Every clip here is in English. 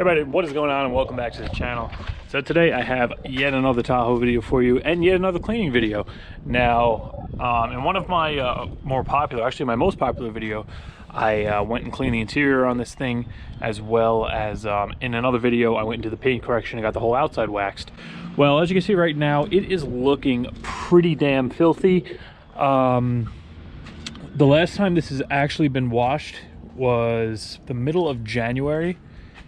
Everybody, what is going on, and welcome back to the channel. So today I have yet another Tahoe video for you and yet another cleaning video. Now in one of my more popular, actually my most popular video, I went and cleaned the interior on this thing, as well as in another video I went into the paint correction and got the whole outside waxed. Well, as you can see right now, it is looking pretty damn filthy. The last time this has actually been washed was the middle of January,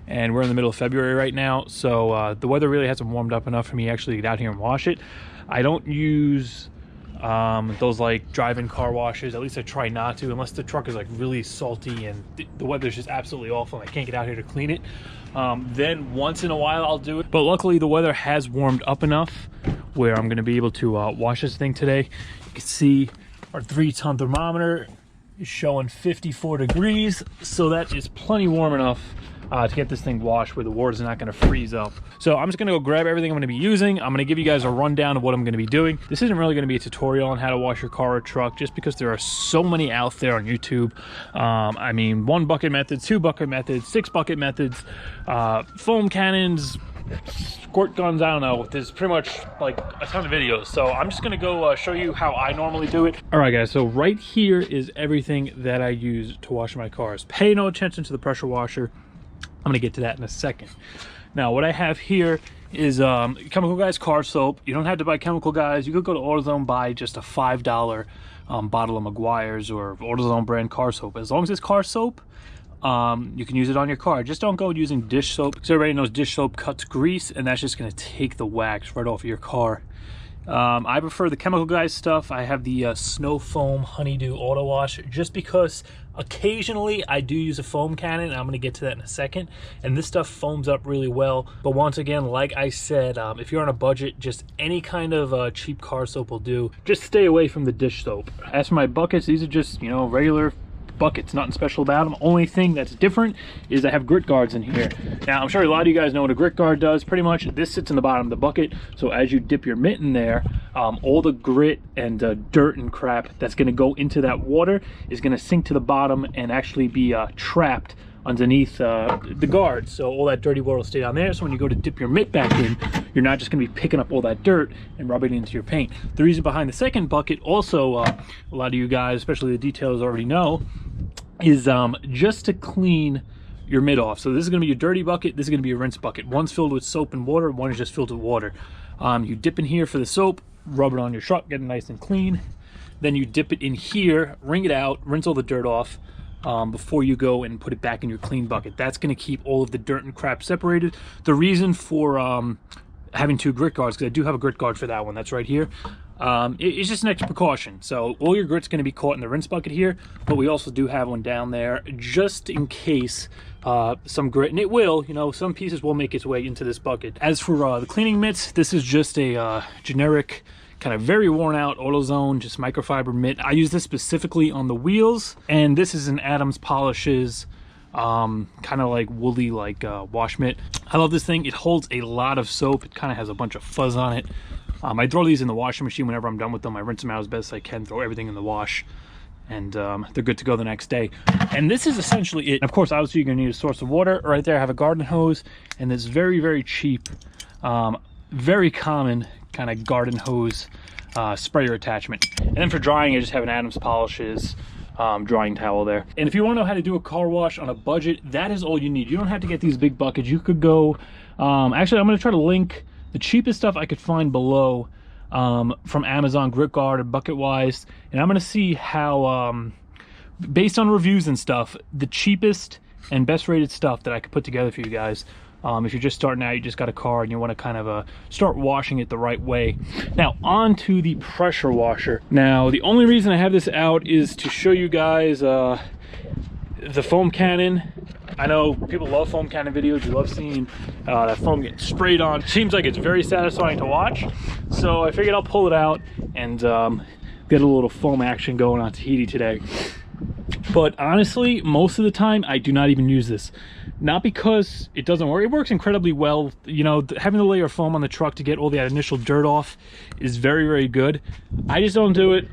and we're in the middle of February right now, so the weather really hasn't warmed up enough for me actually to get out here and wash it. I don't use those like drive-in car washes. At least I try not to, unless the truck is like really salty and the weather's just absolutely awful and I can't get out here to clean it. Then once in a while I'll do it, but luckily the weather has warmed up enough where I'm going to be able to wash this thing today. You can see our 3-ton thermometer is showing 54 degrees, so that is plenty warm enough to get this thing washed where the water's not going to freeze up. So I'm just going to go grab everything I'm going to be using. I'm going to give you guys a rundown of what I'm going to be doing. This isn't really going to be a tutorial on how to wash your car or truck, just because there are so many out there on YouTube. I mean, 1 bucket methods, 2 bucket methods, 6 bucket methods, foam cannons, squirt guns, I don't know. There's pretty much like a ton of videos, so I'm just gonna go show you how I normally do it. All right guys, so right here is everything that I use to wash my cars. Pay no attention to the pressure washer. I'm gonna get to that in a second. Now what I have here is Chemical Guys car soap. You don't have to buy Chemical Guys. You could go to AutoZone, buy just a $5 bottle of Meguiars or AutoZone brand car soap. As long as it's car soap, you can use it on your car. Just don't go using dish soap, because everybody knows dish soap cuts grease, and that's just going to take the wax right off of your car. I prefer the Chemical Guys stuff. I have the Snow Foam Honeydew Auto Wash, just because occasionally I do use a foam cannon, and I'm going to get to that in a second, and this stuff foams up really well. But once again, like I said, if you're on a budget, just any kind of cheap car soap will do. Just stay away from the dish soap. As for my buckets, these are just, you know, regular buckets, nothing special about them. Only thing that's different is I have grit guards in here. Now I'm sure a lot of you guys know what a grit guard does. Pretty much this sits in the bottom of the bucket, so as you dip your mitt in there, all the grit and dirt and crap that's going to go into that water is going to sink to the bottom and actually be trapped underneath the guard. So all that dirty water will stay down there, so when you go to dip your mitt back in, you're not just going to be picking up all that dirt and rubbing it into your paint. The reason behind the second bucket also, a lot of you guys, especially the detailers, already know, is just to clean your mitt off. So this is going to be your dirty bucket, this is going to be your rinse bucket. One's filled with soap and water, one is just filled with water. You dip in here for the soap, rub it on your truck, get it nice and clean. Then you dip it in here, wring it out, rinse all the dirt off before you go and put it back in your clean bucket. That's going to keep all of the dirt and crap separated. The reason for having 2 grit guards, because I do have a grit guard for that one, that's right here. It's just an extra precaution. So all your grit's going to be caught in the rinse bucket here, but we also do have one down there just in case some grit, and it will, you know, some pieces will make its way into this bucket. As for the cleaning mitts, this is just a generic, kind of very worn out AutoZone, just microfiber mitt. I use this specifically on the wheels, and this is an Adams Polishes kind of like woolly like wash mitt. I love this thing. It holds a lot of soap. It kind of has a bunch of fuzz on it. I throw these in the washing machine whenever I'm done with them. I rinse them out as best I can, throw everything in the wash, and they're good to go the next day. And this is essentially it. Of course, obviously you're gonna need a source of water. Right there I have a garden hose and this very, very cheap, very common kind of garden hose sprayer attachment. And then for drying, I just have an Adams Polishes drying towel there. And if you want to know how to do a car wash on a budget, that is all you need. You don't have to get these big buckets. You could go, actually I'm going to try to link the cheapest stuff I could find below from Amazon, grit guard and bucket wise, and I'm going to see how based on reviews and stuff, the cheapest and best rated stuff that I could put together for you guys. If you're just starting out, you just got a car and you want to kind of start washing it the right way. Now on to the pressure washer. Now the only reason I have this out is to show you guys the foam cannon. I know people love foam cannon videos. You love seeing that foam get sprayed on. Seems like it's very satisfying to watch. So I figured I'll pull it out and get a little foam action going on Tahiti today. But honestly, most of the time I do not even use this. Not because it doesn't work. It works incredibly well. You know, having the layer of foam on the truck to get all that initial dirt off is very, very good. I just don't do it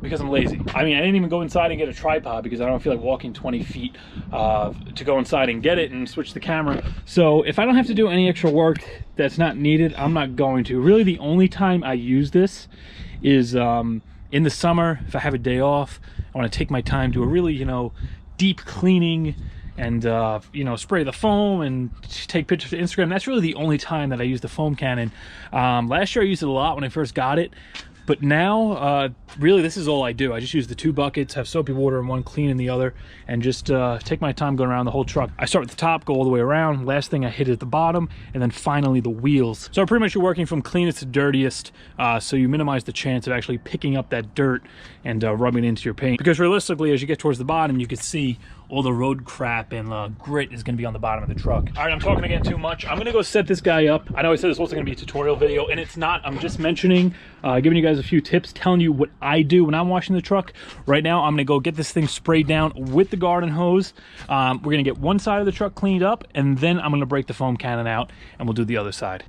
because I'm lazy. I mean, I didn't even go inside and get a tripod because I don't feel like walking 20 feet to go inside and get it and switch the camera. So if I don't have to do any extra work that's not needed, I'm not going to. Really, the only time I use this is in the summer. If I have a day off, I want to take my time, do a really, you know, deep cleaning and you know, spray the foam and take pictures for Instagram. That's really the only time that I use the foam cannon. Last year I used it a lot when I first got it, but now really this is all I do. I just use the 2 buckets, have soapy water in one, clean in the other, and just take my time going around the whole truck. I start with the top, go all the way around. Last thing I hit at the bottom, and then finally the wheels. So pretty much you're working from cleanest to dirtiest, so you minimize the chance of actually picking up that dirt and rubbing it into your paint. Because realistically, as you get towards the bottom, you can see all the road crap and grit is going to be on the bottom of the truck. All right, I'm talking again too much. I'm going to go set this guy up. I know I said this was going to be a tutorial video, and it's not. I'm just mentioning, giving you guys a few tips, telling you what I do when I'm washing the truck. Right now, I'm going to go get this thing sprayed down with the garden hose. We're going to get one side of the truck cleaned up, and then I'm going to break the foam cannon out, and we'll do the other side.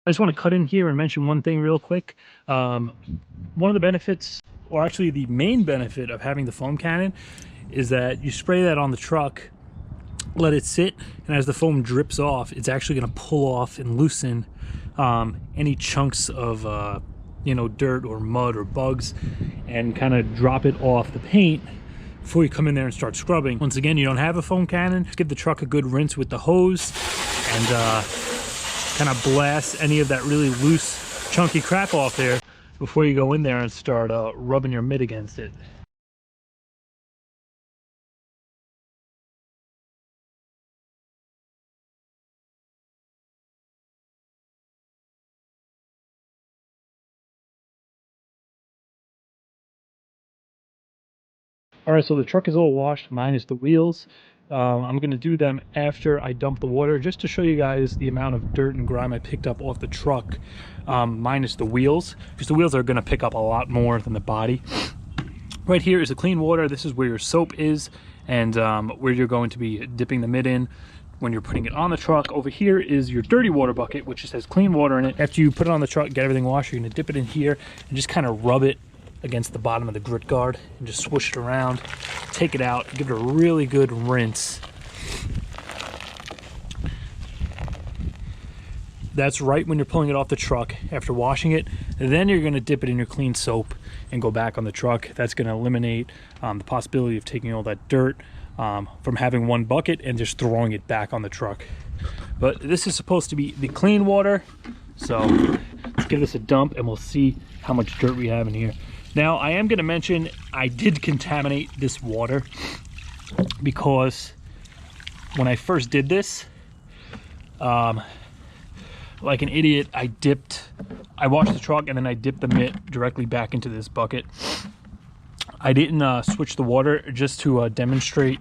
I just want to cut in here and mention one thing real quick. One of the benefits, or actually the main benefit of having the foam cannon, is that you spray that on the truck, let it sit, and as the foam drips off, it's actually going to pull off and loosen any chunks of you know, dirt or mud or bugs, and kind of drop it off the paint before you come in there and start scrubbing. Once again, you don't have a foam cannon, just give the truck a good rinse with the hose and kind of blast any of that really loose, chunky crap off there before you go in there and start rubbing your mitt against it. All right, so the truck is all washed, minus the wheels. I'm going to do them after I dump the water, just to show you guys the amount of dirt and grime I picked up off the truck, minus the wheels, because the wheels are going to pick up a lot more than the body. Right here is the clean water. This is where your soap is, and where you're going to be dipping the mitt in when you're putting it on the truck. Over here is your dirty water bucket, which just has clean water in it. After you put it on the truck, get everything washed, you're going to dip it in here and just kind of rub it against the bottom of the grit guard and just swoosh it around, take it out, give it a really good rinse. That's right when you're pulling it off the truck after washing it. Then you're going to dip it in your clean soap and go back on the truck. That's going to eliminate the possibility of taking all that dirt from having one bucket and just throwing it back on the truck. But this is supposed to be the clean water, so let's give this a dump and we'll see how much dirt we have in here. Now, I am going to mention I did contaminate this water because when I first did this, like an idiot, I washed the truck and then I dipped the mitt directly back into this bucket. I didn't switch the water just to demonstrate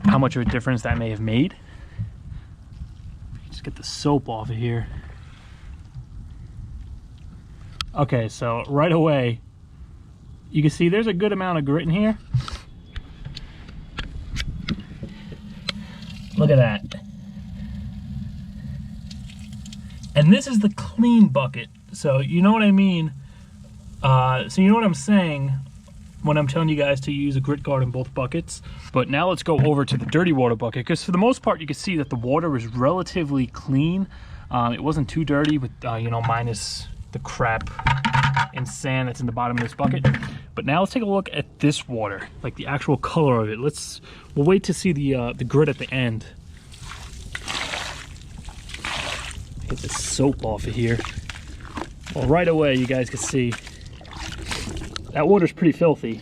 how much of a difference that may have made. Just get the soap off of here. Okay, so right away, you can see there's a good amount of grit in here. Look at that. And this is the clean bucket. So you know what I mean? So you know what I'm saying when I'm telling you guys to use a grit guard in both buckets. But now let's go over to the dirty water bucket, because for the most part you can see that the water was relatively clean. It wasn't too dirty with you know, minus the crap and sand that's in the bottom of this bucket. But now let's take a look at this water, like the actual color of it. We'll wait to see the grit at the end. Get the soap off of here. Well, right away you guys can see that water's pretty filthy.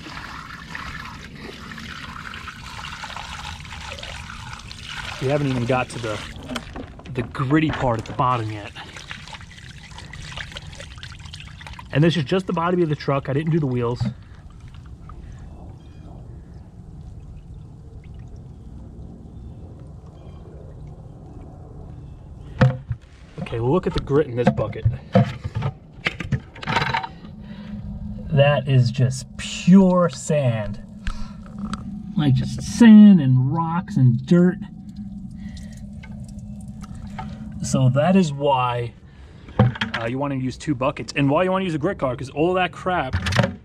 We haven't even got to the gritty part at the bottom yet. And this is just the body of the truck. I didn't do the wheels. Okay, we'll look at the grit in this bucket. That is just pure sand. Like just sand and rocks and dirt. So that is why you want to use 2 buckets, and why you want to use a grit guard, because all of that crap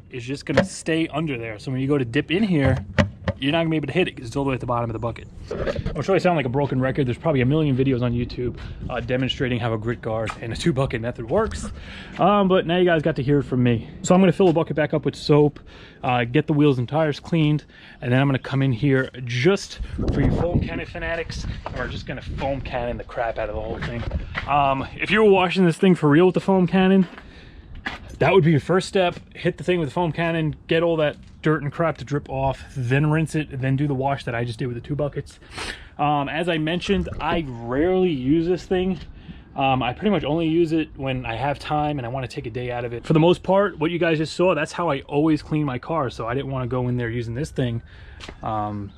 is just going to stay under there. So when you go to dip in here, you're not going to be able to hit it because it's all the way at the bottom of the bucket. I'm sure I sound like a broken record. There's probably a million videos on YouTube demonstrating how a grit guard and a 2 bucket method works. But now you guys got to hear it from me. So I'm going to fill the bucket back up with soap, get the wheels and tires cleaned, and then I'm going to come in here just for you foam cannon fanatics, and we're just going to foam cannon the crap out of the whole thing. If you were washing this thing for real with the foam cannon, that would be your first step. Hit the thing with the foam cannon, get all that dirt and crap to drip off, then rinse it, then do the wash that I just did with the 2 buckets. As I mentioned, I rarely use this thing. I pretty much only use it when I have time and I want to take a day out of it. For the most part, what you guys just saw, that's how I always clean my car. So I didn't want to go in there using this thing and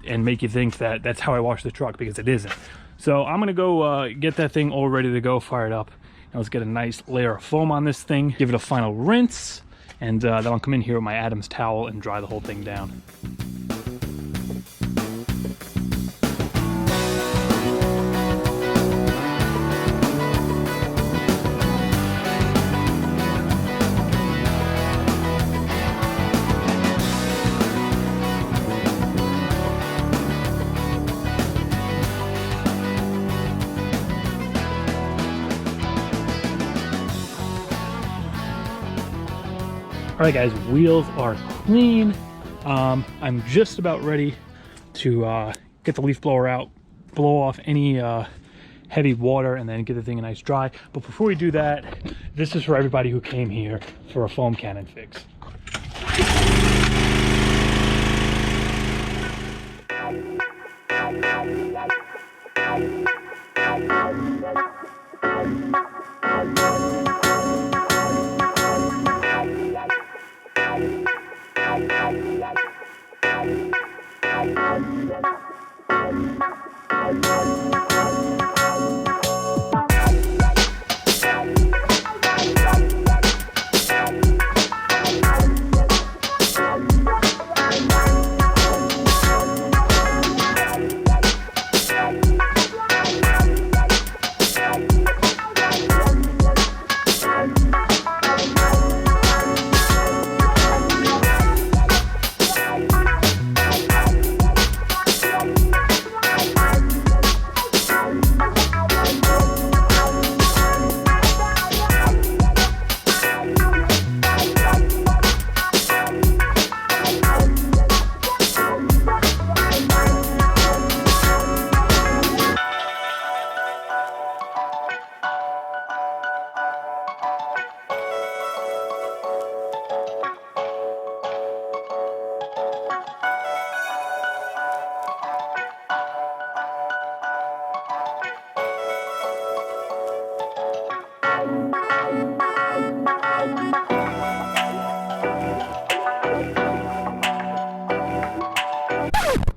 make you think that that's how I wash the truck, because it isn't. So I'm gonna go get that thing all ready to go, fired up. Now let's get a nice layer of foam on this thing, give it a final rinse, and then I'll come in here with my Adams towel and dry the whole thing down. All right guys, wheels are clean. I'm just about ready to get the leaf blower out, blow off any heavy water, and then get the thing nice dry. But before we do that, this is for everybody who came here for a foam cannon fix.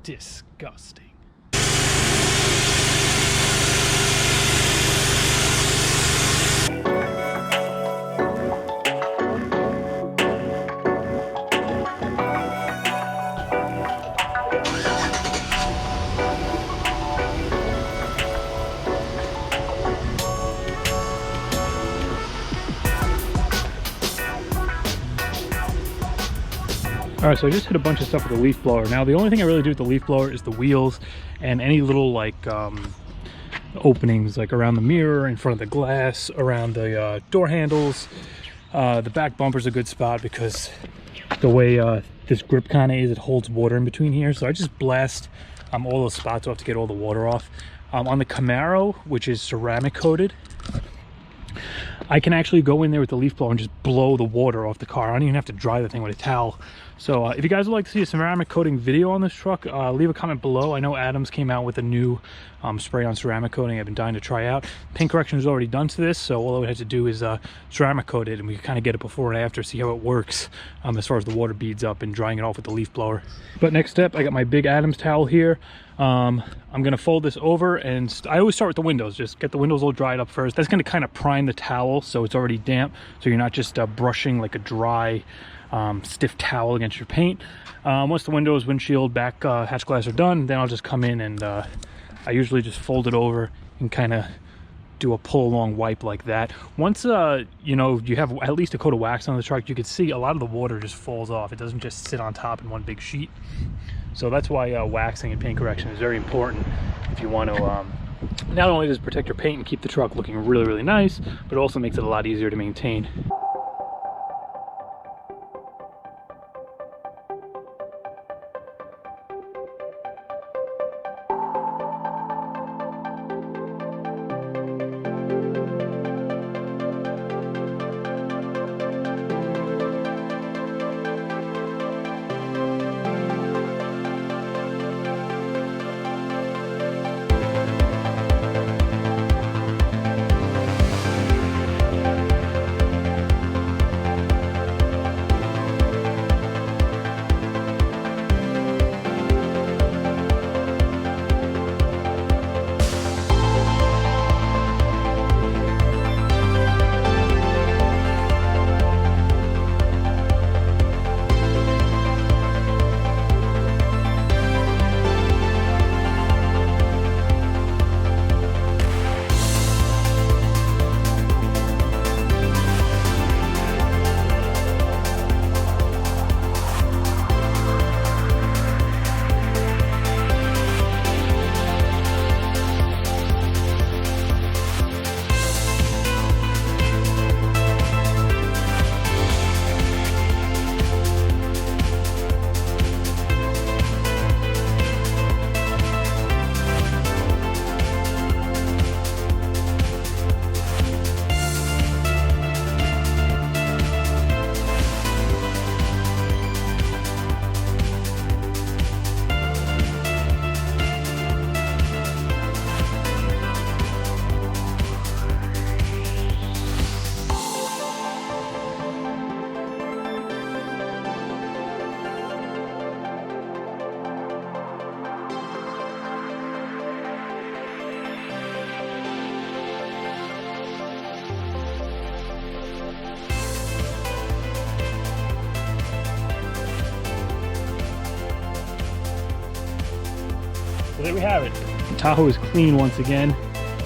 Disgusting. All right, so I just hit a bunch of stuff with the leaf blower. Now, the only thing I really do with the leaf blower is the wheels and any little like openings, like around the mirror, in front of the glass, around the door handles. The back bumper's a good spot because the way this grip kind of is, it holds water in between here. So I just blast all those spots off to get all the water off. On the Camaro, which is ceramic coated, I can actually go in there with the leaf blower and just blow the water off the car. I don't even have to dry the thing with a towel. So if you guys would like to see a ceramic coating video on this truck, leave a comment below. I know Adams came out with a new spray on ceramic coating I've been dying to try out. Paint correction is already done to this, so all I would have to do is ceramic coat it, and we can kind of get it before and after, see how it works as far as the water beads up and drying it off with the leaf blower. But next step, I got my big Adams towel here. I'm gonna fold this over, and I always start with the windows. Just get the windows all dried up first. That's gonna kind of prime the towel so it's already damp, so you're not just brushing like a dry stiff towel against your paint. Once the windows, windshield, back hatch glass are done, then I'll just come in and I usually just fold it over and kind of do a pull along wipe like that. Once you know, you have at least a coat of wax on the truck, you can see a lot of the water just falls off. It doesn't just sit on top in one big sheet. So that's why waxing and paint correction is very important if you want to not only does it protect your paint and keep the truck looking really, really nice, but it also makes it a lot easier to maintain. there we have it. The Tahoe is clean once again.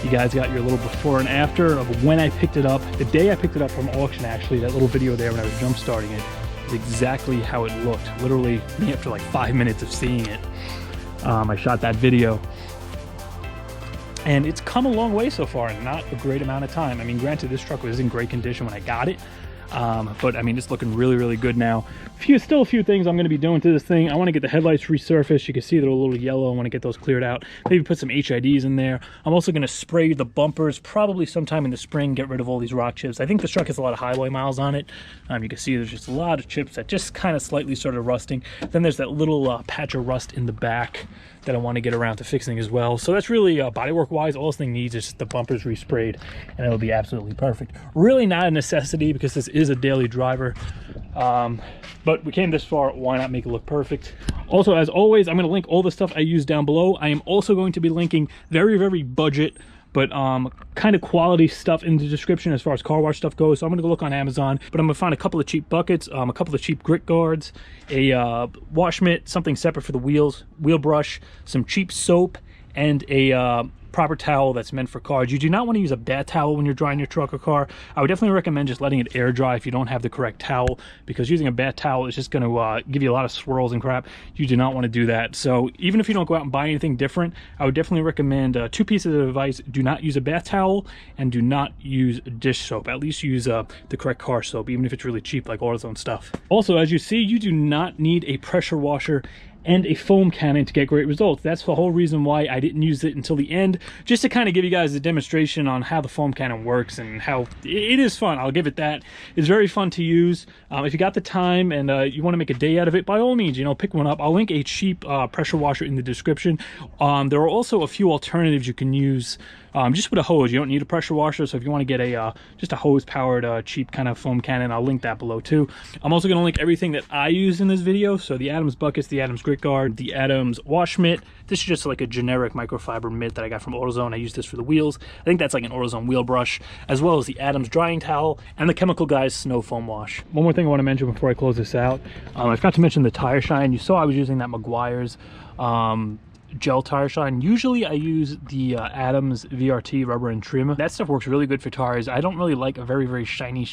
You guys got your little before and after of when I picked it up. The day I picked it up from auction, actually, that little video there when I was jump starting it is exactly how it looked. Literally, after like 5 minutes of seeing it, I shot that video. And it's come a long way so far in not a great amount of time. I mean, granted, this truck was in great condition when I got it. But I mean, it's looking really, really good now. Still a few things I'm going to be doing to this thing. I want to get the headlights resurfaced. You can see they're a little yellow. I want to get those cleared out. Maybe put some HIDs in there. I'm also going to spray the bumpers probably sometime in the spring, get rid of all these rock chips. I think this truck has a lot of highway miles on it. You can see there's just a lot of chips that just kind of slightly started rusting. Then there's that little patch of rust in the back that I want to get around to fixing as well. So that's really bodywork wise, all this thing needs is just the bumpers resprayed and it'll be absolutely perfect. Really not a necessity because this is a daily driver, but we came this far, why not make it look perfect? Also, as always, I'm going to link all the stuff I use down below. I am also going to be linking very, very budget but kind of quality stuff in the description as far as car wash stuff goes. So I'm gonna go look on Amazon, but I'm gonna find a couple of cheap buckets, a couple of cheap grit guards, a wash mitt, something separate for the wheels, wheel brush, some cheap soap, and a proper towel that's meant for cars. You do not want to use a bath towel when you're drying your truck or car. I would definitely recommend just letting it air dry if you don't have the correct towel, because using a bath towel is just going to give you a lot of swirls and crap. You do not want to do that. So even if you don't go out and buy anything different, I would definitely recommend 2 pieces of advice. Do not use a bath towel and do not use dish soap. At least use the correct car soap, even if it's really cheap like AutoZone stuff. Also, as you see, you do not need a pressure washer and a foam cannon to get great results. That's the whole reason why I didn't use it until the end, just to kind of give you guys a demonstration on how the foam cannon works and how it is fun. I'll give it that. It's very fun to use. If you got the time and you want to make a day out of it, by all means, you know, pick one up. I'll link a cheap pressure washer in the description. There are also a few alternatives you can use just with a hose. You don't need a pressure washer, so if you want to get a just a hose powered cheap kind of foam cannon, I'll link that below too. I'm also going to link everything that I use in this video, so the Adams buckets, the Adams grit guard, the Adams wash mitt. This is just like a generic microfiber mitt that I got from AutoZone. I use this for the wheels. I think that's like an AutoZone wheel brush, as well as the Adams drying towel and the Chemical Guys snow foam wash. One more thing I want to mention before I close this out. I forgot to mention the tire shine. You saw I was using that Meguiars gel tire shine. Usually I use the Adams VRT rubber and trim. That stuff works really good for tires. I don't really like a very shiny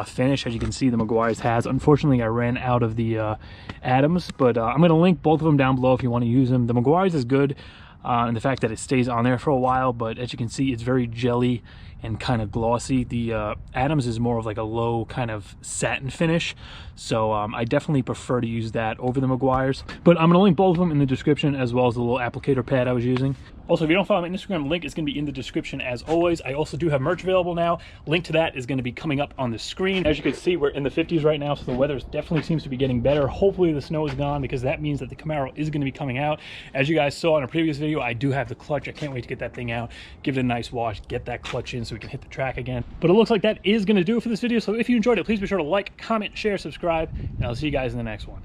finish, as you can see the Meguiars has. Unfortunately, I ran out of the Adams, but I'm going to link both of them down below if you want to use them. The Meguiars is good and the fact that it stays on there for a while, but as you can see, it's very jelly and kind of glossy. The Adams is more of like a low kind of satin finish, so I definitely prefer to use that over the Meguiars. But I'm going to link both of them in the description, as well as the little applicator pad I was using. Also, if you don't follow my Instagram, link is going to be in the description as always. I also do have merch available now. Link to that is going to be coming up on the screen. As you can see, we're in the 50s right now, so the weather definitely seems to be getting better. Hopefully the snow is gone, because that means that the Camaro is going to be coming out. As you guys saw in a previous video, I do have the clutch. I can't wait to get that thing out, give it a nice wash, get that clutch in so we can hit the track again. But it looks like that is going to do it for this video. So if you enjoyed it, please be sure to like, comment, share, subscribe, and I'll see you guys in the next one.